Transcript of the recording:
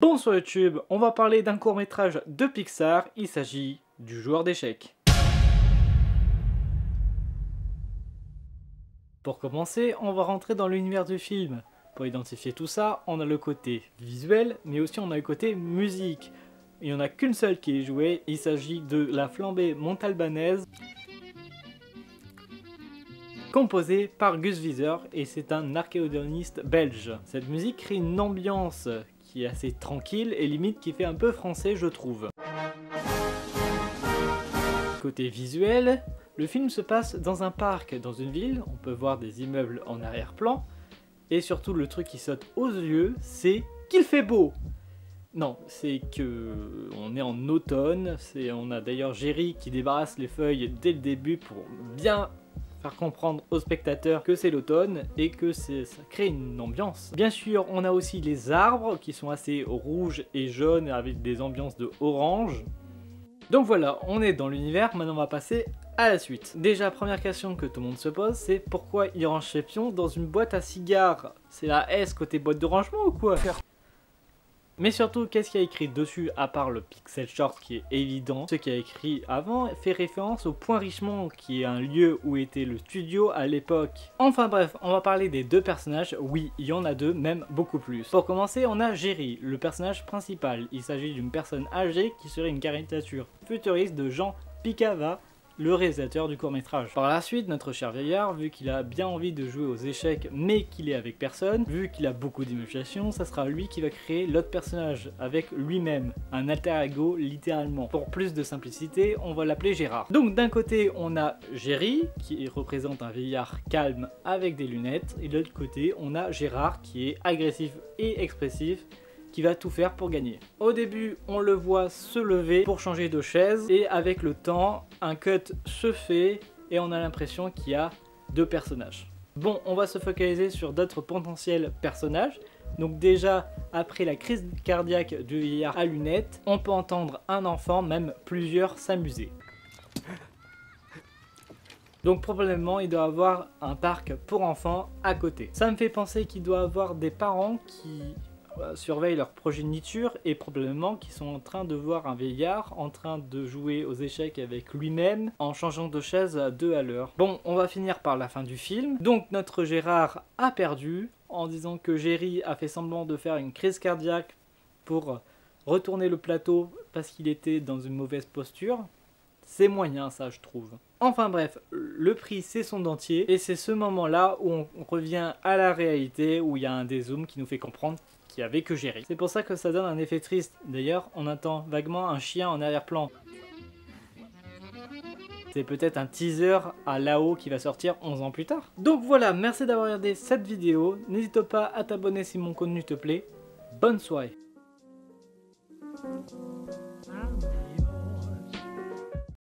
Bonsoir YouTube, on va parler d'un court-métrage de Pixar, il s'agit du joueur d'échecs. Pour commencer, on va rentrer dans l'univers du film. Pour identifier tout ça, on a le côté visuel, mais aussi on a le côté musique. Il n'y en a qu'une seule qui est jouée, il s'agit de La Flambée Montalbanaise, composée par Gus Viseur, et c'est un archéodoniste belge. Cette musique crée une ambiance qui est assez tranquille et limite qui fait un peu français, je trouve. Côté visuel, le film se passe dans un parc, dans une ville, on peut voir des immeubles en arrière-plan, et surtout le truc qui saute aux yeux, c'est qu'il fait beau. Non, c'est que on est en automne, on a d'ailleurs Jerry qui débarrasse les feuilles dès le début pour bien faire comprendre aux spectateurs que c'est l'automne et que ça crée une ambiance. Bien sûr, on a aussi les arbres qui sont assez rouges et jaunes avec des ambiances de orange. Donc voilà, on est dans l'univers, maintenant on va passer à la suite. Déjà, première question que tout le monde se pose, c'est pourquoi il range ses pions dans une boîte à cigares? C'est la S côté boîte de rangement ou quoi? Mais surtout, qu'est-ce qu'il y a écrit dessus à part le pixel short qui est évident? Ce qu'il y a écrit avant fait référence au Point Richemont qui est un lieu où était le studio à l'époque. Enfin bref, on va parler des deux personnages. Oui, il y en a deux, même beaucoup plus. Pour commencer, on a Jerry, le personnage principal. Il s'agit d'une personne âgée qui serait une caricature futuriste de Jean Picava, le réalisateur du court-métrage. Par la suite, notre cher vieillard, vu qu'il a bien envie de jouer aux échecs mais qu'il est avec personne, vu qu'il a beaucoup d'imagination, ça sera lui qui va créer l'autre personnage avec lui-même, un alter ego littéralement. Pour plus de simplicité, on va l'appeler Gérard. Donc d'un côté, on a Jerry qui représente un vieillard calme avec des lunettes, et de l'autre côté, on a Gérard qui est agressif et expressif, qui va tout faire pour gagner. Au début, on le voit se lever pour changer de chaise et avec le temps, un cut se fait et on a l'impression qu'il y a deux personnages. Bon, on va se focaliser sur d'autres potentiels personnages. Donc déjà, après la crise cardiaque du vieillard à lunettes, on peut entendre un enfant, même plusieurs, s'amuser. Donc probablement il doit avoir un parc pour enfants à côté. Ça me fait penser qu'il doit avoir des parents qui surveillent leur progéniture et probablement qui sont en train de voir un vieillard en train de jouer aux échecs avec lui-même en changeant de chaise à deux à l'heure. Bon, on va finir par la fin du film. Donc notre Gérard a perdu en disant que Jerry a fait semblant de faire une crise cardiaque pour retourner le plateau parce qu'il était dans une mauvaise posture. C'est moyen ça, je trouve. Enfin bref, le prix c'est son dentier et c'est ce moment là où on revient à la réalité, où il y a un dézoom qui nous fait comprendre qu'il n'y avait que Jerry. C'est pour ça que ça donne un effet triste. D'ailleurs, on entend vaguement un chien en arrière-plan. C'est peut-être un teaser à Lao qui va sortir 11 ans plus tard. Donc voilà, merci d'avoir regardé cette vidéo. N'hésite pas à t'abonner si mon contenu te plaît. Bonne soirée.